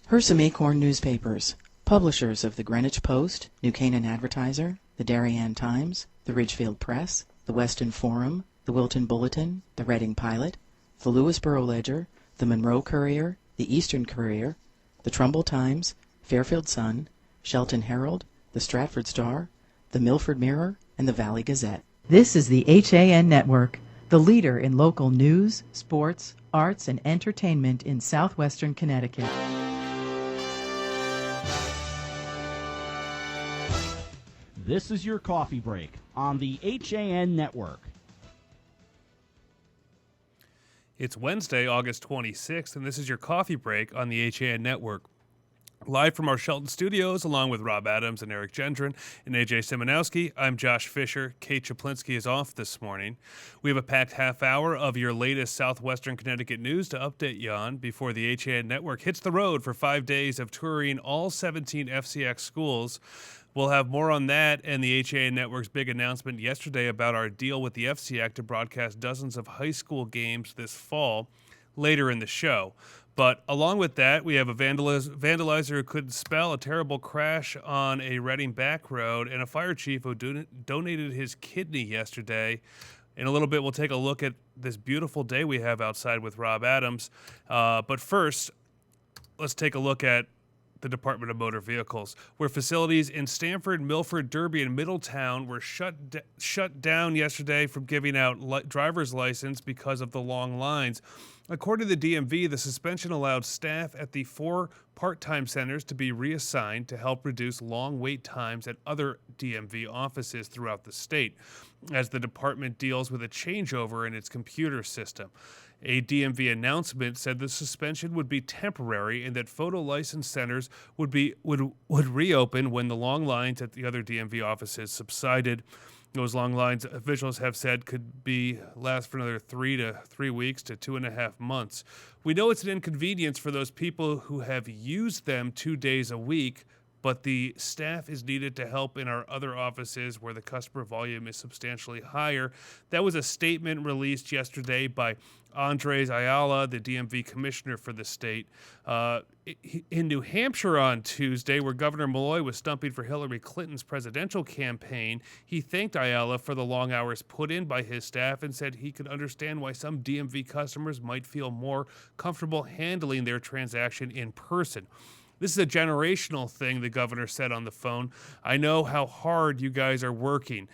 Hersom Acorn Newspapers, publishers of the Greenwich Post, New Canaan Advertiser, the Darien Times, the Ridgefield Press, the Weston Forum, the Wilton Bulletin, the Reading Pilot, the Lewisboro Ledger, the Monroe Courier, the Eastern Courier, the Trumbull Times, Fairfield Sun, Shelton Herald, the Stratford Star, the Milford Mirror, and the Valley Gazette. This is the HAN Network, the leader in local news, sports, arts, and entertainment in southwestern Connecticut. This is your coffee break on the HAN Network. It's Wednesday, August 26th, and this is your coffee break on the HAN Network. Live from our Shelton studios, along with Rob Adams and Eric Gendron and AJ Simonowski, I'm Josh Fisher. Kate Czaplinski is off this morning. We have a packed half hour of your latest southwestern Connecticut news to update you on before the HAN Network hits the road for 5 days of touring all 17 FCX schools. We'll have more on that and the HAN Network's big announcement yesterday about our deal with the FCX to broadcast dozens of high school games this fall later in the show. But along with that, we have a vandalizer who couldn't spell, a terrible crash on a Reading back road, and a fire chief who donated his kidney yesterday. In a little bit, we'll take a look at this beautiful day we have outside with Rob Adams. But first, let's take a look at the Department of Motor Vehicles, where facilities in Stamford, Milford, Derby, and Middletown were shut down yesterday from giving out driver's license because of the long lines. According to the DMV, the suspension allowed staff at the 4 part-time centers to be reassigned to help reduce long wait times at other DMV offices throughout the state, as the department deals with a changeover in its computer system. A DMV announcement said the suspension would be temporary and that photo license centers would reopen when the long lines at the other DMV offices subsided. Those long lines, officials have said, could last for another 3 weeks to 2.5 months. We know it's an inconvenience for those people who have used them 2 days a week, but the staff is needed to help in our other offices where the customer volume is substantially higher. That was a statement released yesterday by Andres Ayala, the DMV commissioner for the state. In New Hampshire on Tuesday, where Governor Malloy was stumping for Hillary Clinton's presidential campaign, he thanked Ayala for the long hours put in by his staff and said he could understand why some DMV customers might feel more comfortable handling their transaction in person. This is a generational thing, the governor said on the phone. I know how hard you guys are working,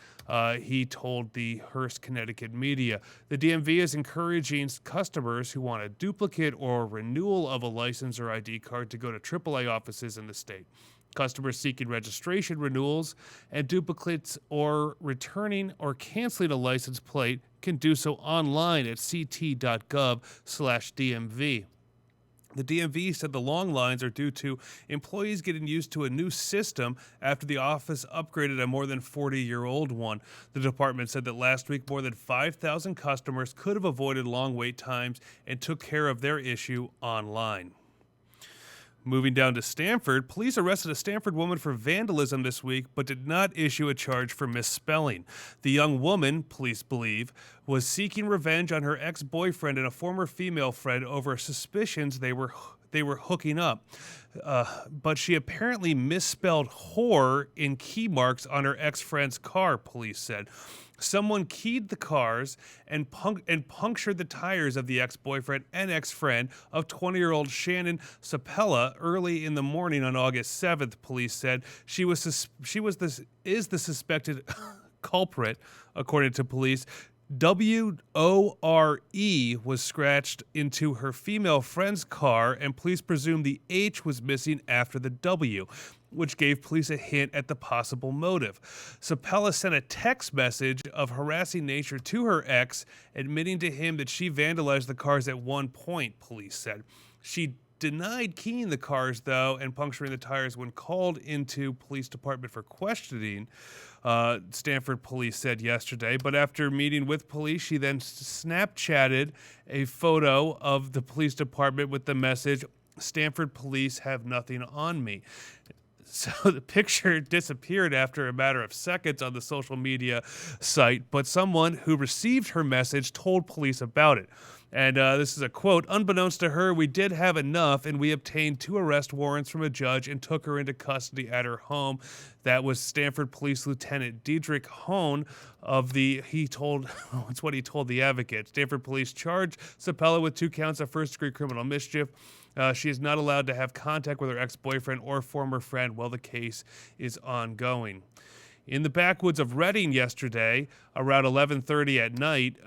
he told the Hearst, Connecticut media. The DMV is encouraging customers who want a duplicate or renewal of a license or ID card to go to AAA offices in the state. Customers seeking registration renewals and duplicates or returning or canceling a license plate can do so online at ct.gov/DMV. The DMV said the long lines are due to employees getting used to a new system after the office upgraded a more than 40-year-old one. The department said that last week more than 5,000 customers could have avoided long wait times and took care of their issue online. Moving down to Stamford, police arrested a Stamford woman for vandalism this week, but did not issue a charge for misspelling. The young woman, police believe, was seeking revenge on her ex-boyfriend and a former female friend over suspicions they were hooking up. But she apparently misspelled whore in key marks on her ex-friend's car, police said. Someone keyed the cars and punctured the tires of the ex-boyfriend and ex-friend of 20-year-old Shannon Sapella early in the morning on August 7th, police said. She is the suspected culprit, according to police. W-O-R-E was scratched into her female friend's car, and police presume the H was missing after the W, which gave police a hint at the possible motive. Sapella sent a text message of harassing nature to her ex, admitting to him that she vandalized the cars at one point, police said. She denied keying the cars, though, and puncturing the tires when called into police department for questioning, Stamford police said yesterday. But after meeting with police, she then Snapchatted a photo of the police department with the message, "Stamford police have nothing on me." So the picture disappeared after a matter of seconds on the social media site, but someone who received her message told police about it. And this is a quote. Unbeknownst to her, we did have enough, and we obtained 2 arrest warrants from a judge and took her into custody at her home. That was Stanford Police Lieutenant Diedrich Hohn it's what he told the advocate. Stanford Police charged Sapella with 2 counts of first-degree criminal mischief. She is not allowed to have contact with her ex-boyfriend or former friend while the case is ongoing. In the backwoods of Reading yesterday, around 11:30 at night,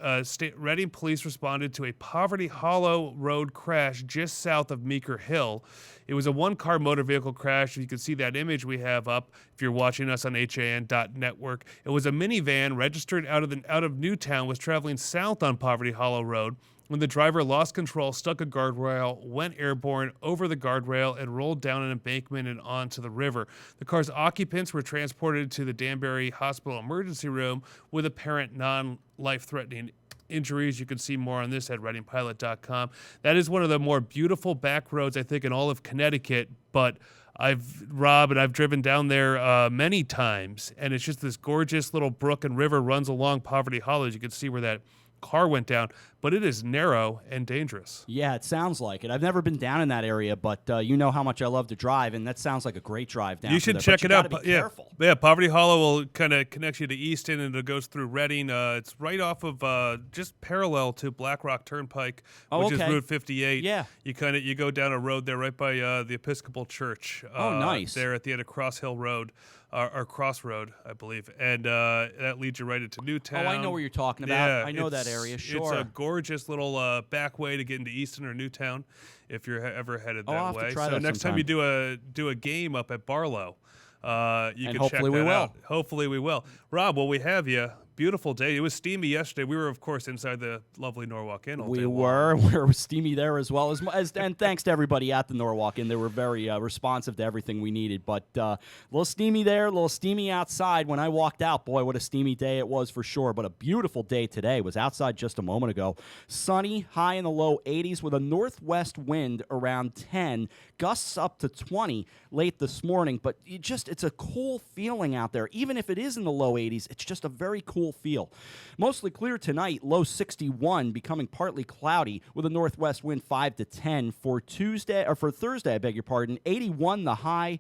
Reading police responded to a Poverty Hollow Road crash just south of Meeker Hill. It was a one-car motor vehicle crash. You can see that image we have up if you're watching us on HAN.network. It was a minivan registered out of Newtown, was traveling south on Poverty Hollow Road when the driver lost control, stuck a guardrail, went airborne over the guardrail, and rolled down an embankment and onto the river. The car's occupants were transported to the Danbury Hospital emergency room with apparent non-life-threatening injuries. You can see more on this at readingpilot.com. That is one of the more beautiful back roads, I think, in all of Connecticut, but I've driven down there many times, and it's just this gorgeous little brook and river runs along Poverty Hollow. You can see where that car went down, but it is narrow and dangerous. Yeah, it sounds like it. I've never been down in that area, but you know how much I love to drive, and that sounds like a great drive down. You should check it out. Yeah, Poverty Hollow will kind of connect you to Easton, and it goes through Reading. It's right off of just parallel to Black Rock Turnpike, which is Route 58. Yeah, you go down a road there right by the Episcopal Church. Nice. There at the end of Cross Hill Road. Or Crossroad, I believe, and that leads you right into Newtown. Oh, I know where you're talking about. Yeah, I know that area. Sure, it's a gorgeous little back way to get into Easton or Newtown if you're ever headed that I'll have way. to try So that next sometime. time you do a game up at Barlow, you can check hopefully we that will. out. Hopefully we will. Rob, well, we have you. Beautiful day. It was steamy yesterday. We were, of course, inside the lovely Norwalk Inn all day long. We were steamy there as well. And thanks to everybody at the Norwalk Inn. They were very responsive to everything we needed. But a little steamy there, a little steamy outside. When I walked out, boy, what a steamy day it was for sure. But a beautiful day today. Was outside just a moment ago. Sunny, high in the low 80s with a northwest wind around 10. Gusts up to 20 late this morning. But it's a cool feeling out there. Even if it is in the low 80s, it's just a very cool feel. Mostly clear tonight, low 61, becoming partly cloudy with a northwest wind 5 to 10 for Thursday, I beg your pardon. 81 the high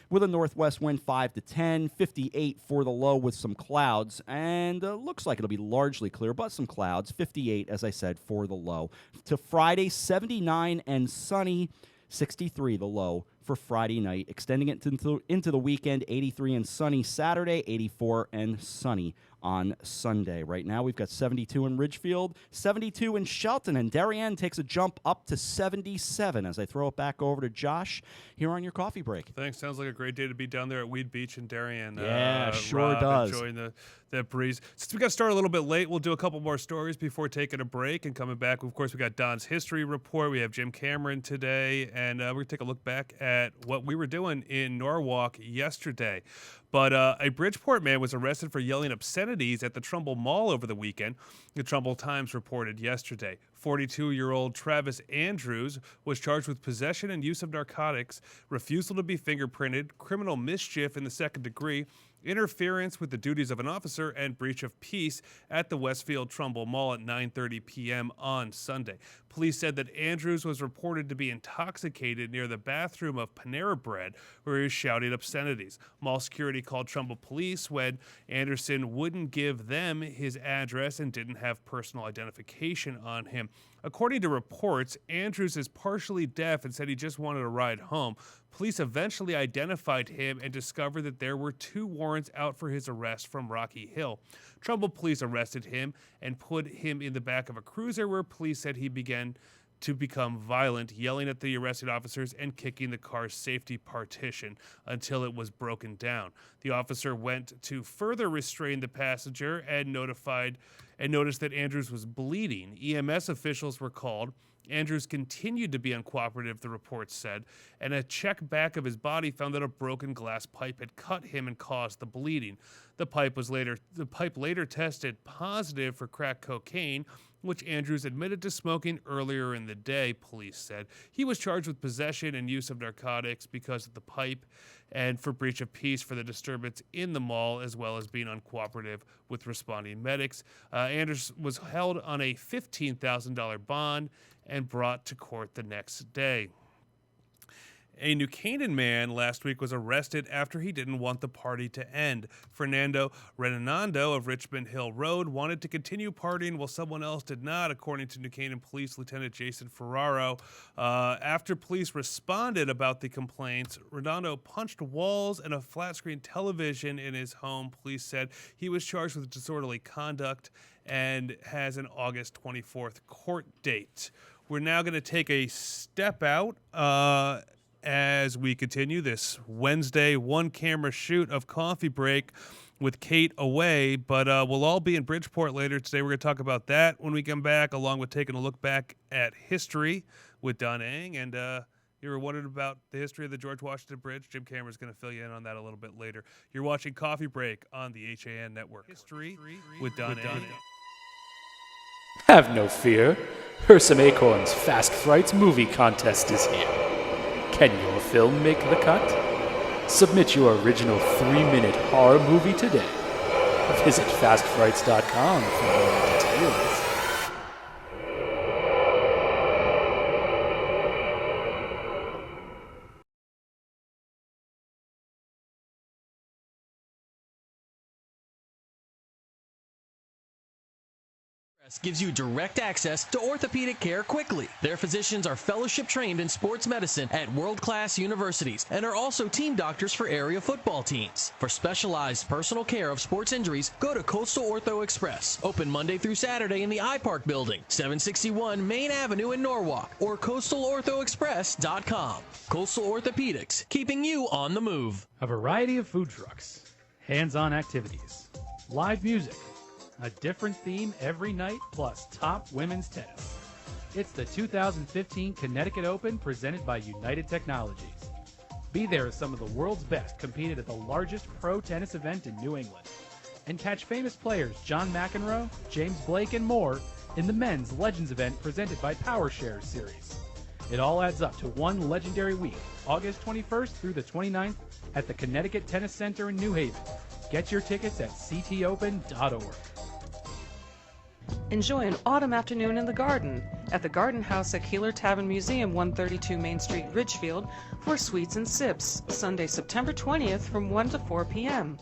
with a northwest wind 5 to 10, 58 for the low with some clouds, and looks like it'll be largely clear, but some clouds. 58, as I said, for the low. To Friday, 79 and sunny, 63 the low for Friday night, extending it into the weekend. 83 and sunny Saturday, 84 and sunny on Sunday. Right now, we've got 72 in Ridgefield, 72 in Shelton, and Darien takes a jump up to 77 as I throw it back over to Josh here on your coffee break. Thanks. Sounds like a great day to be down there at Weed Beach in Darien. Yeah, sure Rob, does. Enjoying that breeze. Since we got started a little bit late, we'll do a couple more stories before taking a break and coming back. Of course, we got Don's history report. We have Jim Cameron today, and we're going to take a look back at what we were doing in Norwalk yesterday. But a Bridgeport man was arrested for yelling obscenities at the Trumbull Mall over the weekend. The Trumbull Times reported yesterday. 42-year-old Travis Andrews was charged with possession and use of narcotics, refusal to be fingerprinted, criminal mischief in the second degree, interference with the duties of an officer, and breach of peace at the Westfield Trumbull Mall at 9:30 p.m. on Sunday. Police said that Andrews was reported to be intoxicated near the bathroom of Panera Bread, where he was shouting obscenities. Mall security called Trumbull police when Anderson wouldn't give them his address and didn't have personal identification on him. According to reports, Andrews is partially deaf and said he just wanted a ride home. Police eventually identified him and discovered that there were 2 warrants out for his arrest from Rocky Hill. Trumbull police arrested him and put him in the back of a cruiser where police said he began to become violent, yelling at the arrested officers and kicking the car's safety partition until it was broken down. The officer went to further restrain the passenger and noticed that Andrews was bleeding. EMS officials were called. Andrews continued to be uncooperative, the report said, and a check back of his body found that a broken glass pipe had cut him and caused the bleeding. The pipe later tested positive for crack cocaine, which Andrews admitted to smoking earlier in the day, police said. He was charged with possession and use of narcotics because of the pipe and for breach of peace for the disturbance in the mall, as well as being uncooperative with responding medics. Andrews was held on a $15,000 bond and brought to court the next day. A New Canaan man last week was arrested after he didn't want the party to end. Fernando Renando of Richmond Hill Road wanted to continue partying while someone else did not, according to New Canaan Police Lieutenant Jason Ferraro. After police responded about the complaints, Redondo punched walls and a flat-screen television in his home. Police said he was charged with disorderly conduct and has an August 24th court date. We're now going to take a step out as we continue this Wednesday one-camera shoot of Coffee Break with Kate away, but we'll all be in Bridgeport later today. We're going to talk about that when we come back, along with taking a look back at history with Don Eng. And you were wondering about the history of the George Washington Bridge. Jim Cameron's going to fill you in on that a little bit later. You're watching Coffee Break on the HAN Network. History with Don Eng. Have no fear. Hersom Acorn's Fast Frights movie contest is here. Can your film make the cut? Submit your original 3-minute horror movie today. Visit fastfrights.com for more details. Gives you direct access to orthopedic care quickly. Their physicians are fellowship trained in sports medicine at world-class universities and are also team doctors for area football teams. For specialized personal care of sports injuries, go to Coastal Ortho Express, open Monday through Saturday in the iPark building, 761 Main Avenue in Norwalk, or coastalorthoexpress.com. Coastal Orthopedics, keeping you on the move. A variety of food trucks, hands-on activities, live music, a different theme every night, plus top women's tennis. It's the 2015 Connecticut Open presented by United Technologies. Be there as some of the world's best competed at the largest pro tennis event in New England. And catch famous players John McEnroe, James Blake, and more in the men's Legends event presented by PowerShares Series. It all adds up to one legendary week, August 21st through the 29th at the Connecticut Tennis Center in New Haven. Get your tickets at ctopen.org. Enjoy an autumn afternoon in the garden at the Garden House at Keeler Tavern Museum, 132 Main Street, Ridgefield, for Sweets and Sips, Sunday, September 20th from 1 to 4 p.m.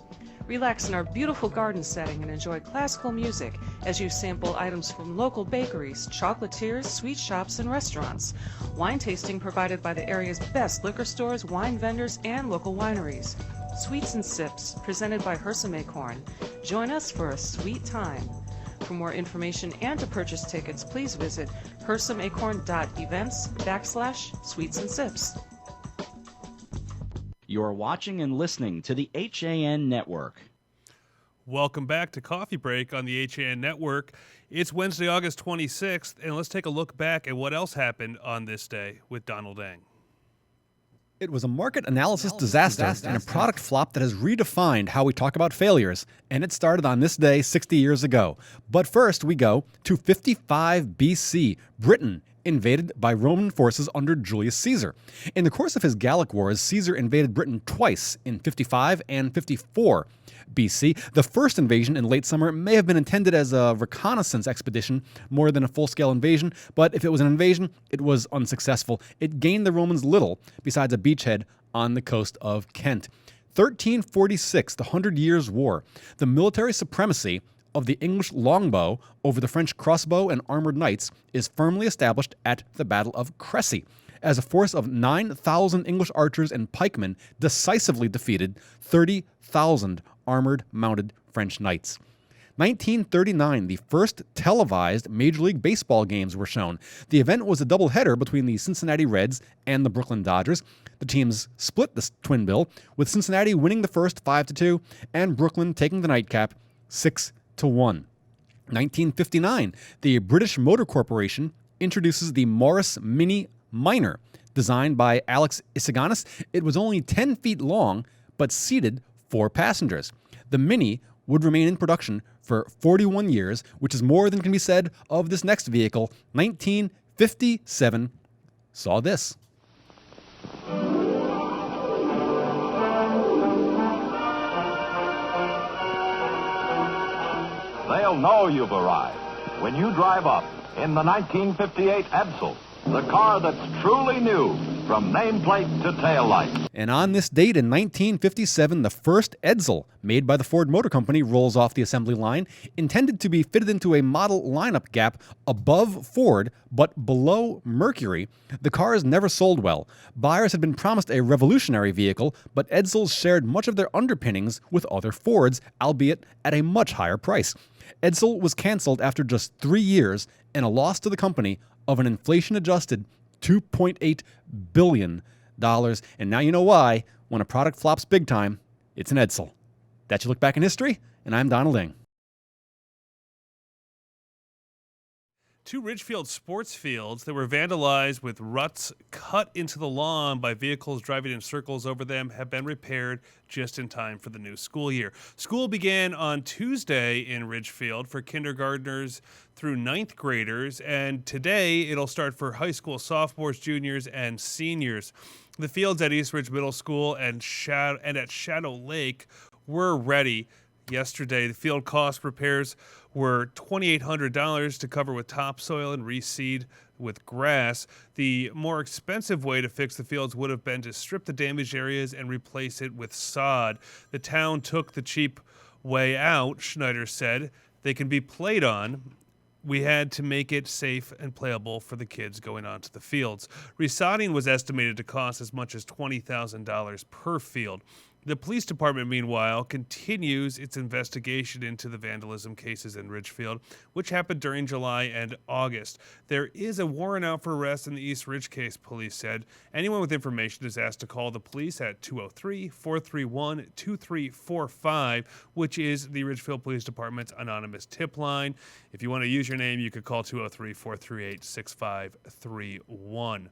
Relax in our beautiful garden setting and enjoy classical music as you sample items from local bakeries, chocolatiers, sweet shops, and restaurants. Wine tasting provided by the area's best liquor stores, wine vendors, and local wineries. Sweets and Sips, presented by Hersom Acorn. Join us for a sweet time. For more information and to purchase tickets, please visit hersomacorn.events/sweets and sips. You're watching and listening to the HAN Network. Welcome back to Coffee Break on the HAN Network. It's Wednesday, August 26th, and let's take a look back at what else happened on this day with Donald Eng. It was a market analysis disaster and a product flop that has redefined how we talk about failures, and it started on this day 60 years ago. But first, we go to 55 BC. Britain invaded by Roman forces under Julius Caesar. In the course of his Gallic Wars, Caesar invaded Britain twice in 55 and 54 BC. The first invasion in late summer may have been intended as a reconnaissance expedition more than a full-scale invasion, but if it was an invasion, it was unsuccessful. It gained the Romans little besides a beachhead on the coast of Kent. 1346, the 100 Years' War. The military supremacy of the English longbow over the French crossbow and armored knights is firmly established at the Battle of Crécy, as a force of 9,000 English archers and pikemen decisively defeated 30,000 armored mounted French knights. 1939, the first televised Major League Baseball games were shown. The event was a doubleheader between the Cincinnati Reds and the Brooklyn Dodgers. The teams split the twin bill, with Cincinnati winning the first 5-2 and Brooklyn taking the nightcap 6-1. 1959, the British Motor Corporation introduces the Morris Mini Minor. Designed by Alex Isaganis, it was only 10 feet long, but seated 4 passengers. The Mini would remain in production for 41 years, which is more than can be said of this next vehicle. 1957 saw this. They'll know you've arrived when you drive up in the 1958 Edsel, the car that's truly new from nameplate to tail light. And on this date in 1957, the first Edsel, made by the Ford Motor Company, rolls off the assembly line, intended to be fitted into a model lineup gap above Ford, but below Mercury. The cars never sold well. Buyers had been promised a revolutionary vehicle, but Edsels shared much of their underpinnings with other Fords, albeit at a much higher price. Edsel was canceled after just 3 years and a loss to the company of an inflation-adjusted $2.8 billion. And now you know why, when a product flops big time, it's an Edsel. That's your look back in history, and I'm Donald Ing. 2 Ridgefield sports fields that were vandalized with ruts cut into the lawn by vehicles driving in circles over them have been repaired just in time for the new school year. School began on Tuesday in Ridgefield for kindergartners through 9th graders, and today it'll start for high school sophomores, juniors, and seniors. The fields at East Ridge Middle School and at Shadow Lake were ready yesterday. The field cost repairs were $2,800 to cover with topsoil and reseed with grass. The more expensive way to fix the fields would have been to strip the damaged areas and replace it with sod. The town took the cheap way out, Schneider said. They can be played on. We had to make it safe and playable for the kids going onto the fields. Resodding was estimated to cost as much as $20,000 per field. The police department, meanwhile, continues its investigation into the vandalism cases in Ridgefield, which happened during July and August. There is a warrant out for arrest in the East Ridge case, police said. Anyone with information is asked to call the police at 203-431-2345, which is the Ridgefield Police Department's anonymous tip line. If you want to use your name, you could call 203-438-6531.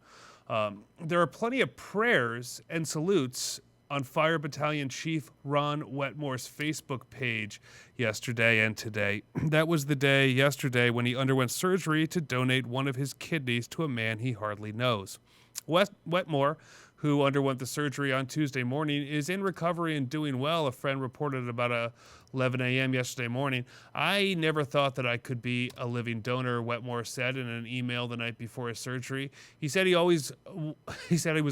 There are plenty of prayers and salutes on Fire Battalion Chief Ron Wetmore's Facebook page yesterday and today. That was the day yesterday when he underwent surgery to donate one of his kidneys to a man he hardly knows. Wetmore, who underwent the surgery on Tuesday morning, is in recovery and doing well, a friend reported about 11 a.m. yesterday morning. I never thought that I could be a living donor, Wetmore said in an email the night before his surgery. He said he was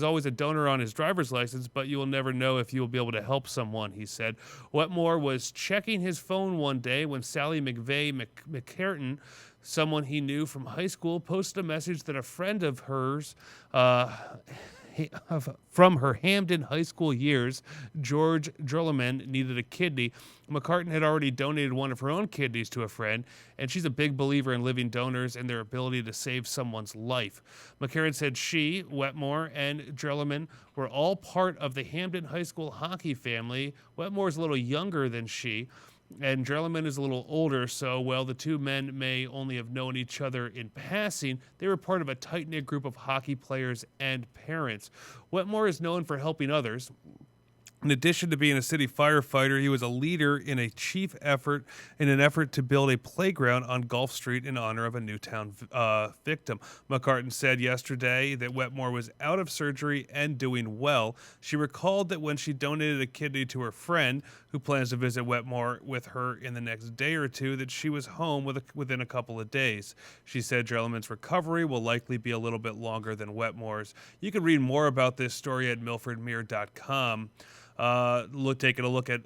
always a donor on his driver's license, but you will never know if you will be able to help someone, he said. Wetmore was checking his phone one day when Sally McVeigh McCartan, someone he knew from high school, posted a message that a friend of hers from her Hamden high school years, George Drulliman, needed a kidney. McCartan had already donated one of her own kidneys to a friend, and she's a big believer in living donors and their ability to save someone's life. McCartan said she, Wetmore, and Drulliman were all part of the Hamden high school hockey family. Wetmore's a little younger than she, and Drelliman is a little older, so while the two men may only have known each other in passing, they were part of a tight-knit group of hockey players and parents. Wetmore is known for helping others. In addition to being a city firefighter, he was a leader in an effort to build a playground on Gulf Street in honor of a Newtown victim. McCartan said yesterday that Wetmore was out of surgery and doing well. She recalled that when she donated a kidney to her friend, who plans to visit Wetmore with her in the next day or two, that she was home within a couple of days. She said Drelliman's recovery will likely be a little bit longer than Wetmore's. You can read more about this story at milfordmere.com. Taking a look at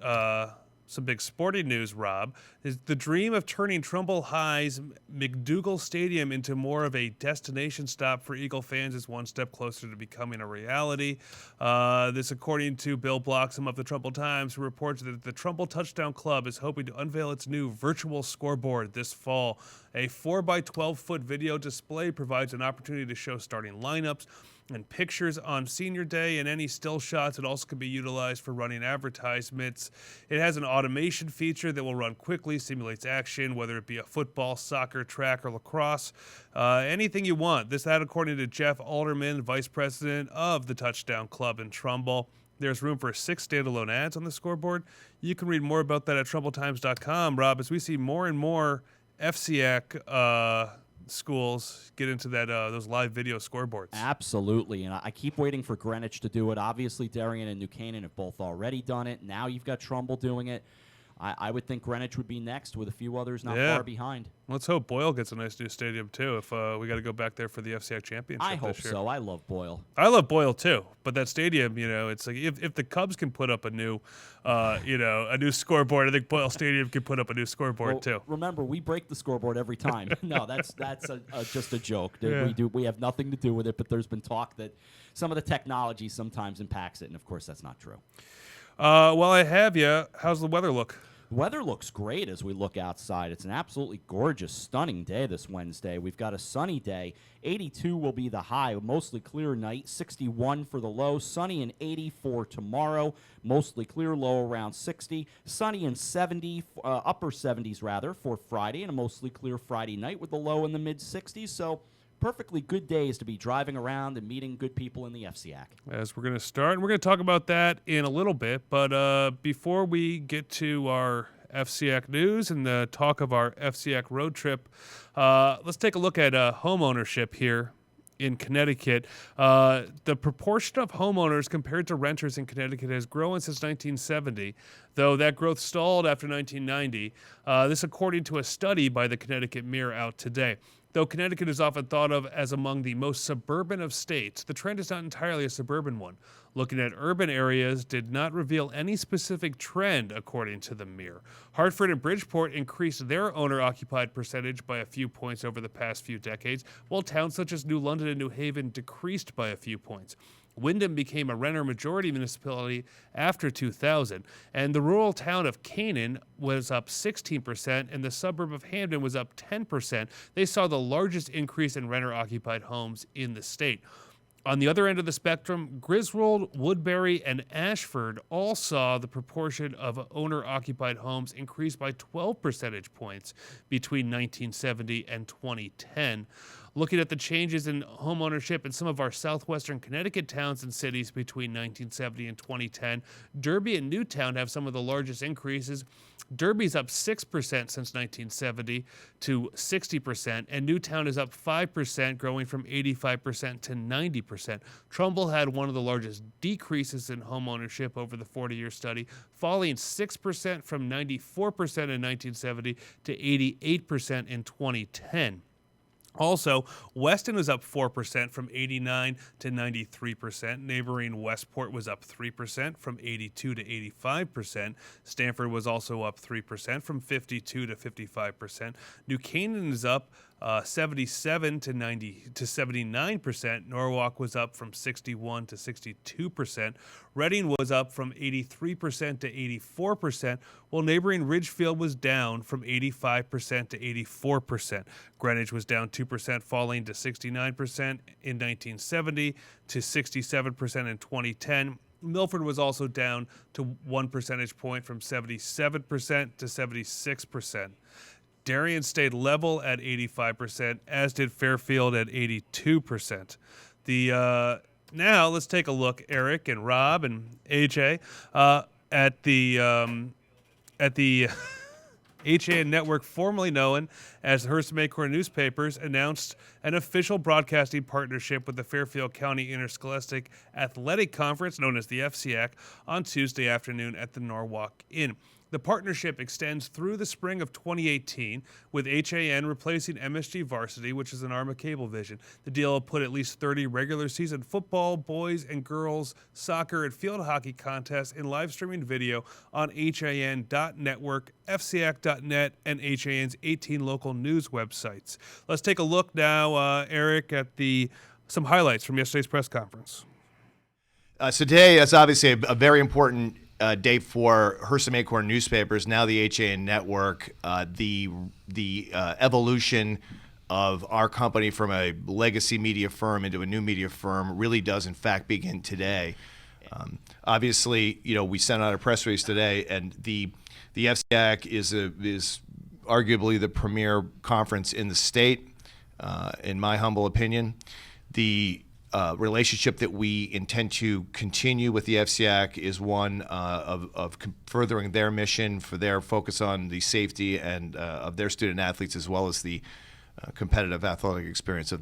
some big sporting news, Rob. Is the dream of turning Trumbull High's McDougal Stadium into more of a destination stop for Eagle fans is one step closer to becoming a reality. This according to Bill Bloxham of the Trumbull Times, who reports that the Trumbull Touchdown Club is hoping to unveil its new virtual scoreboard this fall. A 4x12-foot video display provides an opportunity to show starting lineups, and pictures on Senior Day and any still shots. It also can be utilized for running advertisements. It has an automation feature that will run quickly, simulates action, whether it be a football, soccer, track, or lacrosse, anything you want. That according to Jeff Alderman, vice president of the Touchdown Club in Trumbull. There's room for 6 standalone ads on the scoreboard. You can read more about that at TrumbleTimes.com, Rob, as we see more and more FCAC schools get into that those live video scoreboards. Absolutely, and I keep waiting for Greenwich to do it. Obviously, Darien and New Canaan have both already done it. Now you've got Trumbull doing it. I would think Greenwich would be next, with a few others not far behind. Let's hope Boyle gets a nice new stadium too. If we got to go back there for the FCAC championship, I hope this year. so. I love Boyle. I love Boyle too, but that stadium, it's like if the Cubs can put up a new, a new scoreboard, I think Boyle Stadium can put up a new scoreboard too. Remember, we break the scoreboard every time. No, that's just a joke. Yeah. We have nothing to do with it, but there's been talk that some of the technology sometimes impacts it, and of course that's not true. While I have you, how's the weather look? Weather looks great as we look outside. It's an absolutely gorgeous, stunning day this Wednesday. We've got a sunny day. 82 will be the high, mostly clear night. 61 for the low. Sunny and 80 for tomorrow. Mostly clear, low around 60. Sunny and 70, upper 70s rather, for Friday, and a mostly clear Friday night with the low in the mid 60s. So perfectly good days to be driving around and meeting good people in the FCAC. As we're going to start, and we're going to talk about that in a little bit, but before we get to our FCAC news and the talk of our FCAC road trip, let's take a look at home ownership here in Connecticut. The proportion of homeowners compared to renters in Connecticut has grown since 1970, though that growth stalled after 1990. This according to a study by the Connecticut Mirror out today. Though Connecticut is often thought of as among the most suburban of states, the trend is not entirely a suburban one. Looking at urban areas did not reveal any specific trend, according to the Mirror. Hartford and Bridgeport increased their owner-occupied percentage by a few points over the past few decades, while towns such as New London and New Haven decreased by a few points. Wyndham became a renter-majority municipality after 2000, and the rural town of Canaan was up 16%, and the suburb of Hamden was up 10%. They saw the largest increase in renter-occupied homes in the state. On the other end of the spectrum, Griswold, Woodbury, and Ashford all saw the proportion of owner-occupied homes increase by 12 percentage points between 1970 and 2010. Looking at the changes in homeownership in some of our southwestern Connecticut towns and cities between 1970 and 2010, Derby and Newtown have some of the largest increases. Derby's up 6% since 1970 to 60%, and Newtown is up 5%, growing from 85% to 90%. Trumbull had one of the largest decreases in homeownership over the 40-year study, falling 6% from 94% in 1970 to 88% in 2010. Also, Weston was up 4% from 89 to 93%. Neighboring Westport was up 3% from 82 to 85%. Stamford was also up 3% from 52 to 55%. New Canaan is up 77 to 79%. Norwalk was up from 61 to 62%. Reading was up from 83% to 84%, while neighboring Ridgefield was down from 85% to 84%. Greenwich was down 2%, falling to 69% in 1970 to 67% in 2010. Milford was also down to 1 percentage point from 77% to 76%. Darien stayed level at 85%, as did Fairfield at 82%. Now let's take a look, Eric and Rob and AJ, at the HAN network, formerly known as the Hearst and Acorn Newspapers, announced an official broadcasting partnership with the Fairfield County Interscholastic Athletic Conference, known as the FCAC, on Tuesday afternoon at the Norwalk Inn. The partnership extends through the spring of 2018, with HAN replacing MSG Varsity, which is an arm of Cablevision. The deal will put at least 30 regular season football, boys and girls, soccer, and field hockey contests in live streaming video on HAN.network, FCAC.net, and HAN's 18 local news websites. Let's take a look now, Eric, at some highlights from yesterday's press conference. So today is obviously a very important day for Hearst and Acorn Newspapers, now the HAN network. The evolution of our company from a legacy media firm into a new media firm really does, in fact, begin today. Obviously, we sent out a press release today, and the FCAC is arguably the premier conference in the state, in my humble opinion. The relationship that we intend to continue with the FCAC is one of furthering their mission for their focus on the safety and of their student athletes, as well as the competitive athletic experience of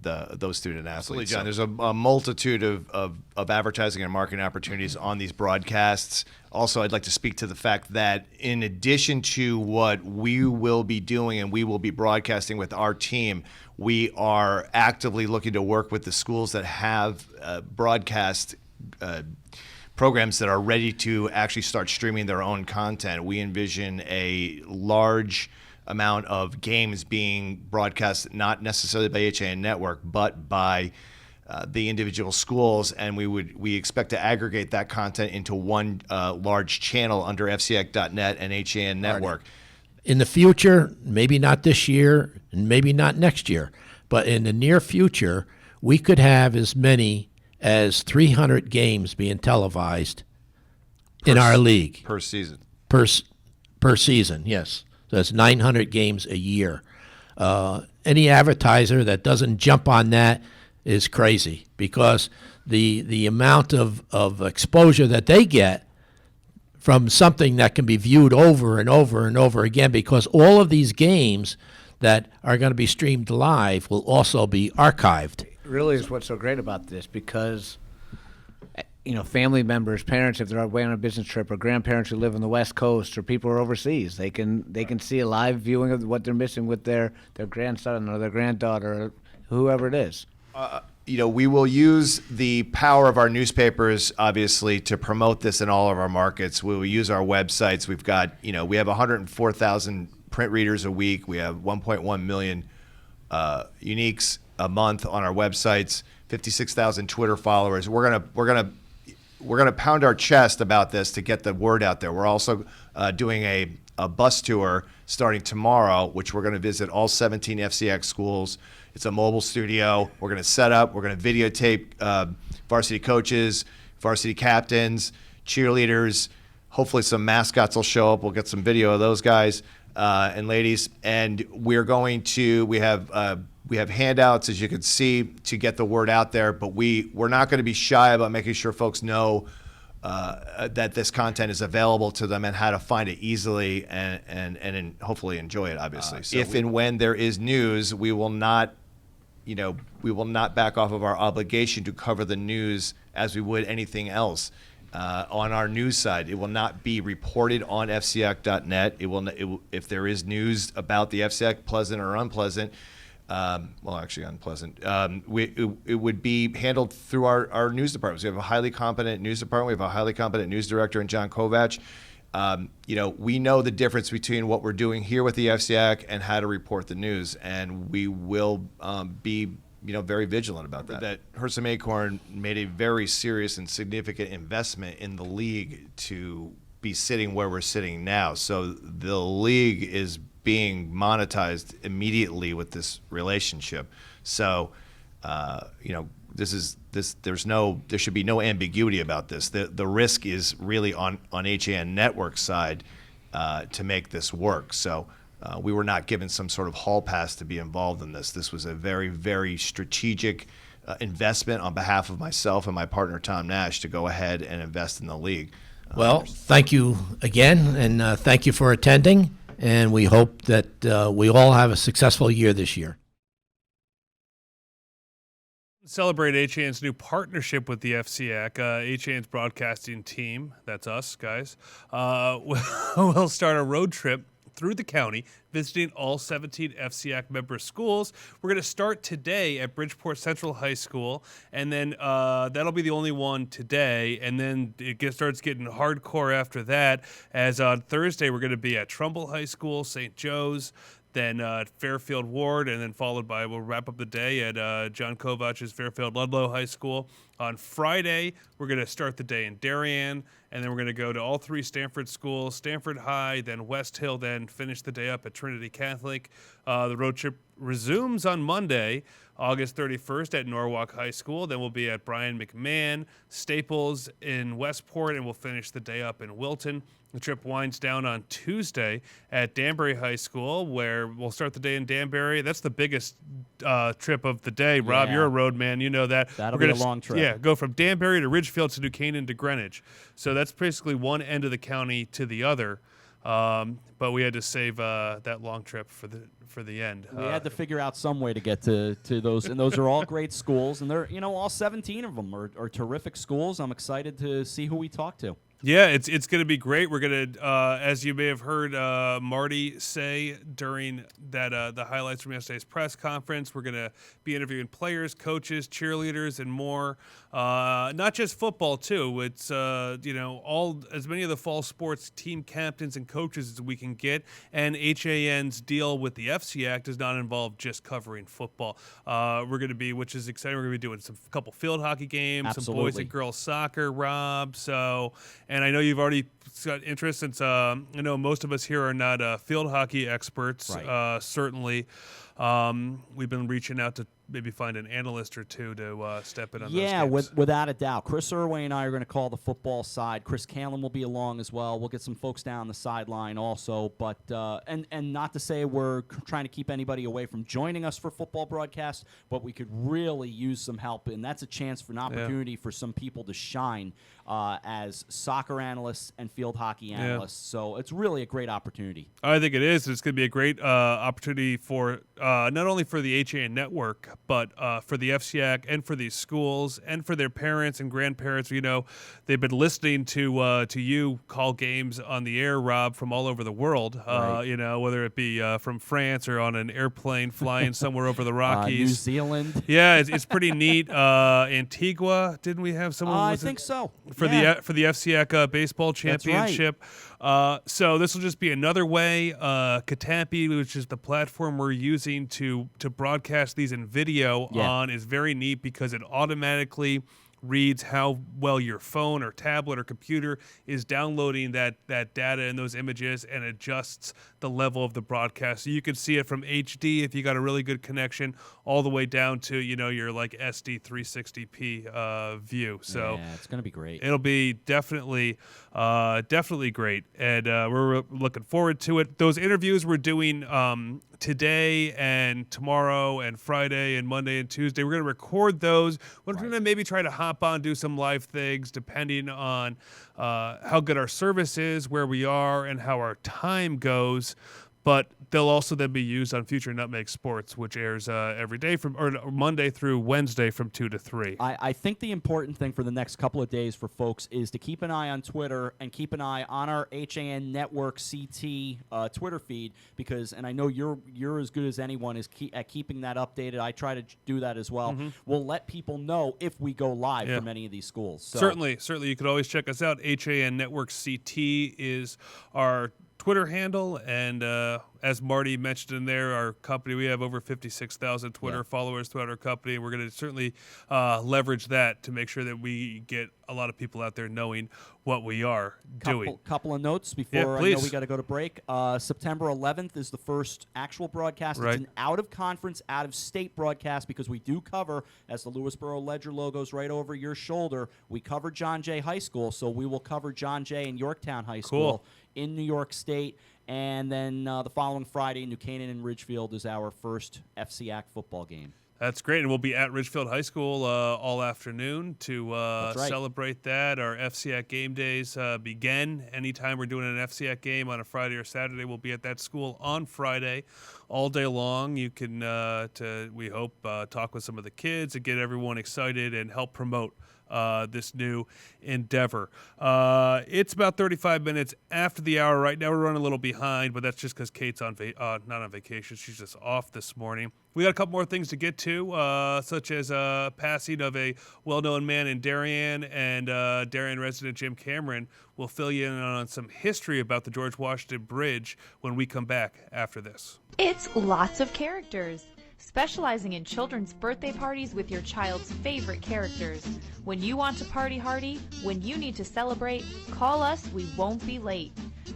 those student athletes. Absolutely, John. There's a multitude of advertising and marketing opportunities on these broadcasts. Also, I'd like to speak to the fact that in addition to what we will be doing and we will be broadcasting with our team, we are actively looking to work with the schools that have broadcast programs that are ready to actually start streaming their own content. We envision a large amount of games being broadcast not necessarily by HAN Network, but by the individual schools, and we expect to aggregate that content into one large channel under FCAC.net and HAN Network. In the future, maybe not this year and maybe not next year, but in the near future, we could have as many as 300 games being televised in our league. Per season. Per season, yes. So that's 900 games a year. Any advertiser that doesn't jump on that is crazy, because the amount of exposure that they get from something that can be viewed over and over and over again, because all of these games that are going to be streamed live will also be archived. Really is what's so great about this, because family members, parents, if they're away on a business trip, or grandparents who live on the West Coast, or people who are overseas, they can see a live viewing of what they're missing with their grandson or their granddaughter, or whoever it is. We will use the power of our newspapers, obviously, to promote this in all of our markets. We will use our websites. We've got, we have 104,000 print readers a week. We have 1.1 million uniques a month on our websites. 56,000 Twitter followers. We're gonna pound our chest about this to get the word out there. We're also doing a bus tour starting tomorrow, which we're going to visit all 17 FCX schools. It's a mobile studio. We're going to set up. We're going to videotape varsity coaches, varsity captains, cheerleaders. Hopefully some mascots will show up. We'll get some video of those guys and ladies. And we have handouts, as you can see, to get the word out there. But we're not going to be shy about making sure folks know that this content is available to them and how to find it easily and hopefully enjoy it, obviously. So if and when there is news, we will not back off of our obligation to cover the news as we would anything else. On our news side, it will not be reported on FCAC.net. If there is news about the FCAC, pleasant or unpleasant, actually unpleasant, it would be handled through our news departments. We have a highly competent news department. We have a highly competent news director in John Kovach. We know the difference between what we're doing here with the FCAC and how to report the news, and we will be very vigilant about that. That Hersom Acorn made a very serious and significant investment in the league to be sitting where we're sitting now. So the league is being monetized immediately with this relationship. So, there should be no ambiguity about this. The risk is really on HAN Network's side to make this work. So we were not given some sort of hall pass to be involved in this. This was a very, very strategic investment on behalf of myself and my partner Tom Nash to go ahead and invest in the league. Well, thank you again, and thank you for attending. And we hope that we all have a successful year this year. Celebrate HAN's new partnership with the FCAC. HAN's broadcasting team, that's us, guys, will start a road trip through the county, visiting all 17 FCAC member schools. We're going to start today at Bridgeport Central High School, and then that'll be the only one today, and then it starts getting hardcore after that, as on Thursday we're going to be at Trumbull High School, St. Joe's, then Fairfield Ward, and then followed by, we'll wrap up the day at John Kovach's Fairfield Ludlow High School. On Friday, we're going to start the day in Darien, and then we're going to go to all 3 Stanford schools, Stanford High, then West Hill, then finish the day up at Trinity Catholic. The road trip resumes on Monday, August 31st at Norwalk High School. Then we'll be at Brian McMahon, Staples in Westport, and we'll finish the day up in Wilton. The trip winds down on Tuesday at Danbury High School, where we'll start the day in Danbury. That's the biggest trip of the day. Rob, you're a road man. You know that. That'll be a long trip. Yeah, go from Danbury to Ridgefield to New Canaan to Greenwich. So that's basically one end of the county to the other. But we had to save that long trip for the end. We had to figure out some way to get to those, and those are all great schools, and they're all 17 of them are terrific schools. I'm excited to see who we talk to. Yeah, it's going to be great. We're going to, as you may have heard Marty say during that the highlights from yesterday's press conference, we're going to be interviewing players, coaches, cheerleaders, and more. Not just football too. It's all as many of the fall sports team captains and coaches as we can get. And HAN's deal with the FCAC does not involve just covering football. We're going to be, which is exciting. We're going to be doing a couple field hockey games, some boys and girls soccer, Rob. And I know you've already got interest since I know most of us here are not field hockey experts. Right. Certainly, we've been reaching out to maybe find an analyst or two to step in on those games. Yeah, without a doubt. Chris Irway and I are going to call the football side. Chris Canlin will be along as well. We'll get some folks down the sideline also. But and not to say we're trying to keep anybody away from joining us for football broadcasts, but we could really use some help, and that's a chance for an opportunity for some people to shine as soccer analysts and field hockey analysts. So it's really a great opportunity. I think it is. It's going to be a great opportunity for not only for the HAN network, but for the FCAC and for these schools and for their parents and grandparents. They've been listening to you call games on the air, Rob, from all over the world. Right. Whether it be from France or on an airplane flying somewhere over the Rockies, New Zealand. Yeah, it's pretty neat. Antigua, didn't we have someone? I think so. For the FCAC baseball championship. Right. So this will just be another way. Katapi, which is the platform we're using to broadcast these in video on, is very neat because it automatically reads how well your phone or tablet or computer is downloading that data and those images and adjusts the level of the broadcast. So you can see it from HD if you got a really good connection all the way down to, your like SD 360p view. So yeah, it's going to be great. It'll be definitely great. And we're looking forward to it. Those interviews we're doing today and tomorrow and Friday and Monday and Tuesday, we're going to record those. We're going to maybe try to hop on, do some live things depending on how good our service is, where we are, and how our time goes. But they'll also then be used on future Nutmeg Sports, which airs every day or Monday through Wednesday from 2 to 3. I think the important thing for the next couple of days for folks is to keep an eye on Twitter and keep an eye on our HAN Network CT Twitter feed and I know you're as good as anyone at keeping that updated. I try to do that as well. Mm-hmm. We'll let people know if we go live from any of these schools. So. Certainly. You could always check us out. HAN Network CT is our Twitter handle, and as Marty mentioned in there, our company, we have over 56,000 Twitter followers throughout our company. We're going to certainly leverage that to make sure that we get a lot of people out there knowing what we are doing. Couple of notes before I know we got to go to break. September 11th is the first actual broadcast. Right. It's an out-of-conference, out-of-state broadcast because we do cover, as the Lewisboro Ledger logo's right over your shoulder, we cover John Jay High School, so we will cover John Jay and Yorktown High School in New York State. And then the following Friday, New Canaan and Ridgefield is our first FCAC football game. That's great, and we'll be at Ridgefield High School all afternoon to celebrate that. Our FCAC game days begin. Anytime we're doing an FCAC game on a Friday or Saturday, we'll be at that school on Friday all day long. You can, we hope, talk with some of the kids and get everyone excited and help promote this new endeavor. It's about 35 minutes after the hour right now. We're running a little behind, but that's just because Kate's not on vacation. She's just off this morning. We got a couple more things to get to, such as passing of a well-known man in Darien, and Darien resident Jim Cameron will fill you in on some history about the George Washington Bridge when we come back after this. It's Lots of Characters, specializing in children's birthday parties with your child's favorite characters. When you want to party hardy, when you need to celebrate, call us, we won't be late.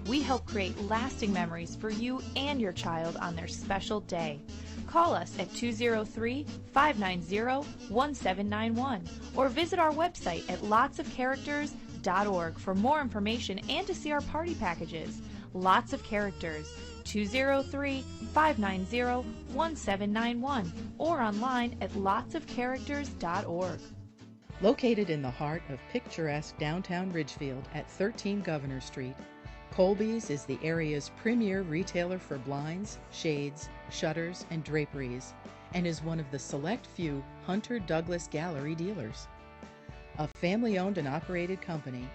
We help create lasting memories for you and your child on their special day. Call us at 203-590-1791 or visit our website at lotsofcharacters.org for more information and to see our party packages. Lots of Characters, 203-590-1791 or online at lotsofcharacters.org. Located in the heart of picturesque downtown Ridgefield at 13 Governor Street, Colby's is the area's premier retailer for blinds, shades, shutters, and draperies, and is one of the select few Hunter Douglas Gallery dealers. A family-owned and operated company,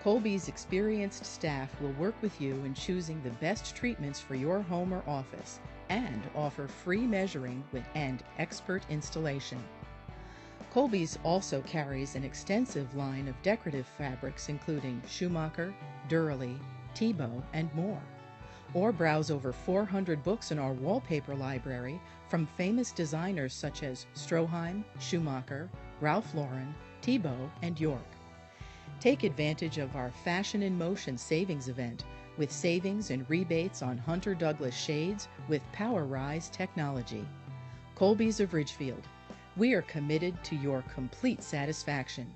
Colby's experienced staff will work with you in choosing the best treatments for your home or office and offer free measuring and expert installation. Colby's also carries an extensive line of decorative fabrics including Schumacher, Durley, Tebow, and more. Or browse over 400 books in our wallpaper library from famous designers such as Stroheim, Schumacher, Ralph Lauren, Tebow, and York. Take advantage of our Fashion in Motion savings event with savings and rebates on Hunter Douglas shades with PowerRise technology. Colby's of Ridgefield. We are committed to your complete satisfaction.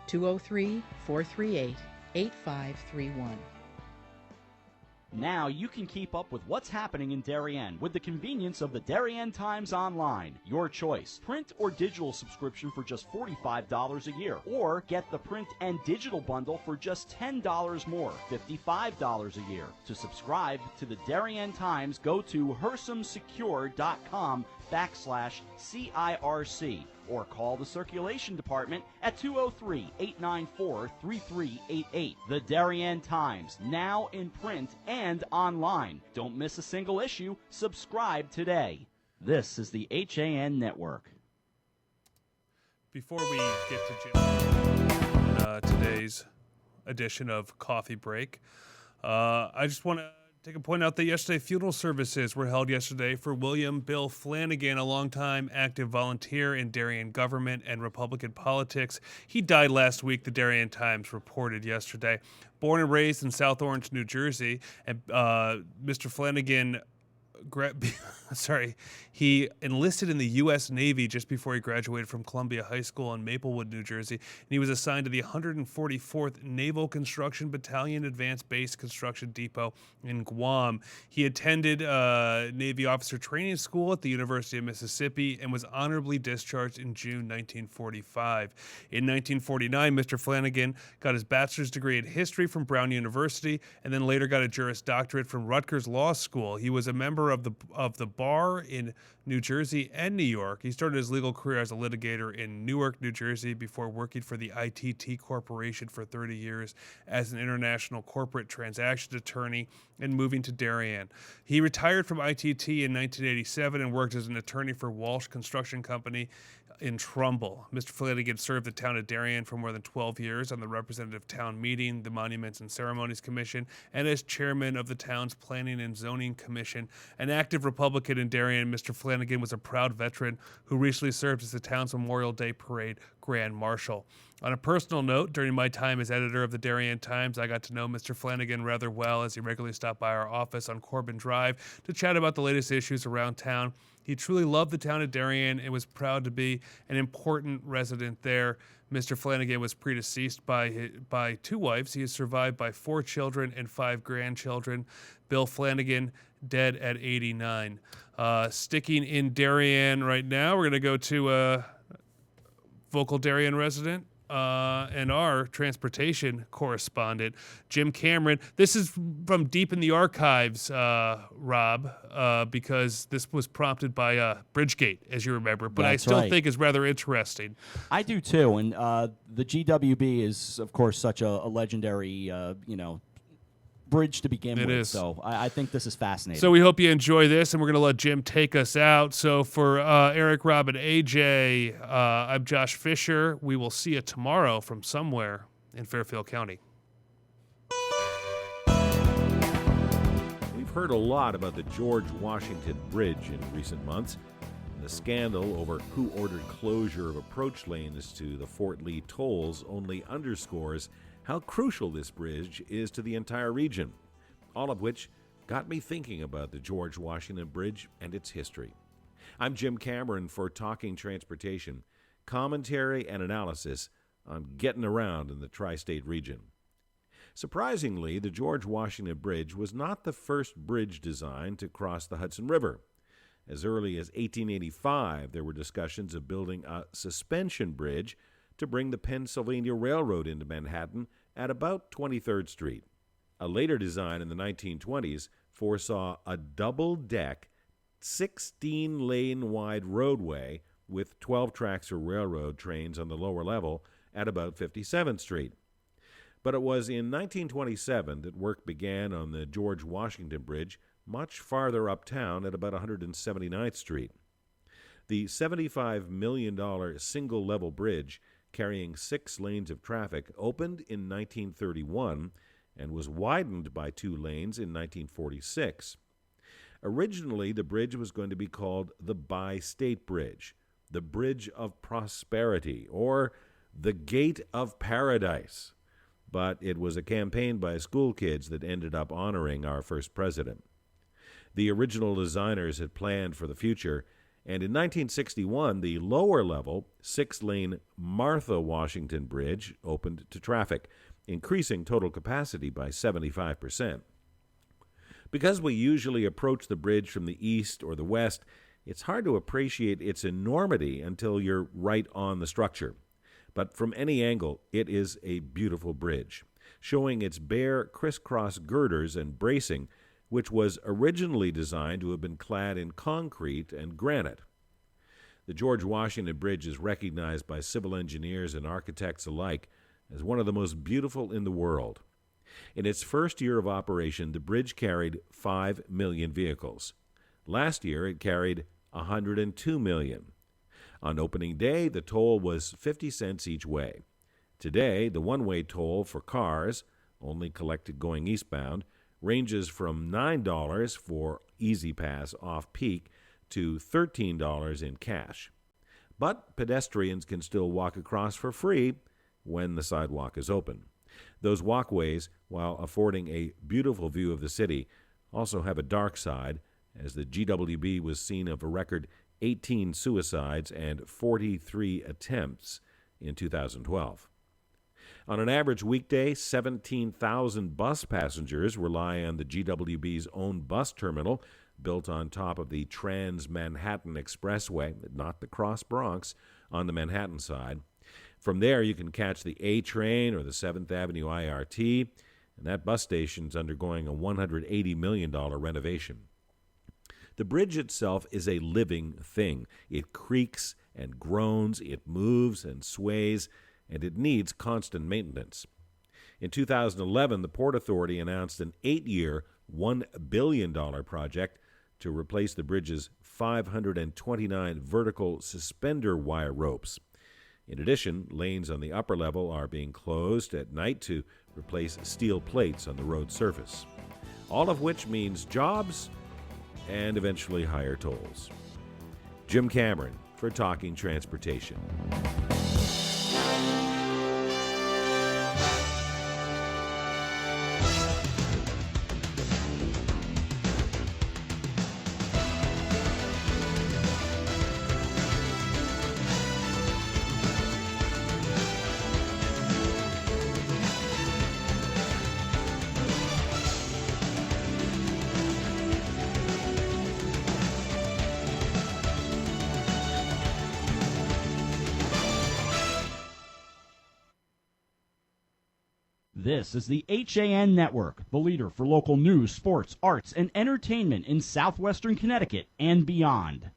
203-438-8531. Now you can keep up with what's happening in Darien with the convenience of the Darien Times Online. Your choice. Print or digital subscription for just $45 a year. Or get the print and digital bundle for just $10 more, $55 a year. To subscribe to the Darien Times, go to hersumsecure.com/CIRC or call the circulation department at 203-894-3388. The Darien Times, now in print and online. Don't miss a single issue. Subscribe today. This is the HAN Network. Before we get to today's edition of Coffee Break, I just want to take a point out that yesterday funeral services were held yesterday for William Bill Flanagan, a longtime active volunteer in Darien government and Republican politics. He died last week, the Darien Times reported yesterday. Born and raised in South Orange, New Jersey, and Mr. Flanagan he enlisted in the U.S. Navy just before he graduated from Columbia High School in Maplewood, New Jersey, and he was assigned to the 144th Naval Construction Battalion Advanced Base Construction Depot in Guam. He attended Navy Officer Training School at the University of Mississippi and was honorably discharged in June 1945. In 1949, Mr. Flanagan got his bachelor's degree in history from Brown University and then later got a Juris Doctorate from Rutgers Law School. He was a member of the bar in New Jersey and New York. He started his legal career as a litigator in Newark, New Jersey, before working for the ITT Corporation for 30 years as an international corporate transactions attorney and moving to Darien. He retired from ITT in 1987 and worked as an attorney for Walsh Construction Company in Trumbull. Mr. Flanagan served the town of Darien for more than 12 years on the Representative Town Meeting, the Monuments and Ceremonies Commission, and as chairman of the town's Planning and Zoning Commission. An active Republican in Darien, Mr. Flanagan was a proud veteran who recently served as the town's Memorial Day Parade Grand Marshal. On a personal note, during my time as editor of the Darien Times, I got to know Mr. Flanagan rather well as he regularly stopped by our office on Corbin Drive to chat about the latest issues around town. He truly loved the town of Darien and was proud to be an important resident there. Mr. Flanagan was predeceased by two wives. He is survived by 4 children and 5 grandchildren. Bill Flanagan, dead at 89. Sticking in Darien right now, we're going to go to a vocal Darien resident, and our transportation correspondent, Jim Cameron. This is from deep in the archives, Rob, because this was prompted by Bridgegate, as you remember, but I still think is rather interesting. I do too, and the GWB is, of course, such a legendary, bridge to begin with. Is. So I think this is fascinating. So we hope you enjoy this, and we're going to let Jim take us out. So for Eric, Rob, and AJ, I'm Josh Fisher. We will see you tomorrow from somewhere in Fairfield County. We've heard a lot about the George Washington Bridge in recent months. The scandal over who ordered closure of approach lanes to the Fort Lee tolls only underscores how crucial this bridge is to the entire region, all of which got me thinking about the George Washington Bridge and its history. I'm Jim Cameron for Talking Transportation, commentary and analysis on getting around in the tri-state region. Surprisingly, the George Washington Bridge was not the first bridge designed to cross the Hudson River. As early as 1885, there were discussions of building a suspension bridge to bring the Pennsylvania Railroad into Manhattan at about 23rd Street. A later design in the 1920s foresaw a double-deck, 16-lane-wide roadway with 12 tracks for railroad trains on the lower level at about 57th Street. But it was in 1927 that work began on the George Washington Bridge much farther uptown at about 179th Street. The $75 million single-level bridge carrying 6 lanes of traffic opened in 1931 and was widened by 2 lanes in 1946. Originally, the bridge was going to be called the Bi-State Bridge, the Bridge of Prosperity, or the Gate of Paradise. But it was a campaign by school kids that ended up honoring our first president. The original designers had planned for the future, and in 1961, the lower-level, 6-lane Martha Washington Bridge opened to traffic, increasing total capacity by 75%. Because we usually approach the bridge from the east or the west, it's hard to appreciate its enormity until you're right on the structure. But from any angle, it is a beautiful bridge, showing its bare crisscross girders and bracing, which was originally designed to have been clad in concrete and granite. The George Washington Bridge is recognized by civil engineers and architects alike as one of the most beautiful in the world. In its first year of operation, the bridge carried 5 million vehicles. Last year, it carried 102 million. On opening day, the toll was 50 cents each way. Today, the one-way toll for cars, only collected going eastbound, ranges from $9 for Easy Pass off-peak to $13 in cash. But pedestrians can still walk across for free when the sidewalk is open. Those walkways, while affording a beautiful view of the city, also have a dark side, as the GWB was seen of a record 18 suicides and 43 attempts in 2012. On an average weekday, 17,000 bus passengers rely on the GWB's own bus terminal, built on top of the Trans-Manhattan Expressway, not the Cross Bronx, on the Manhattan side. From there, you can catch the A train or the 7th Avenue IRT, and that bus station is undergoing a $180 million renovation. The bridge itself is a living thing. It creaks and groans, it moves and sways, and it needs constant maintenance. In 2011, the Port Authority announced an 8-year, $1 billion project to replace the bridge's 529 vertical suspender wire ropes. In addition, lanes on the upper level are being closed at night to replace steel plates on the road surface, all of which means jobs and eventually higher tolls. Jim Cameron for Talking Transportation. This is the HAN Network, the leader for local news, sports, arts, and entertainment in southwestern Connecticut and beyond.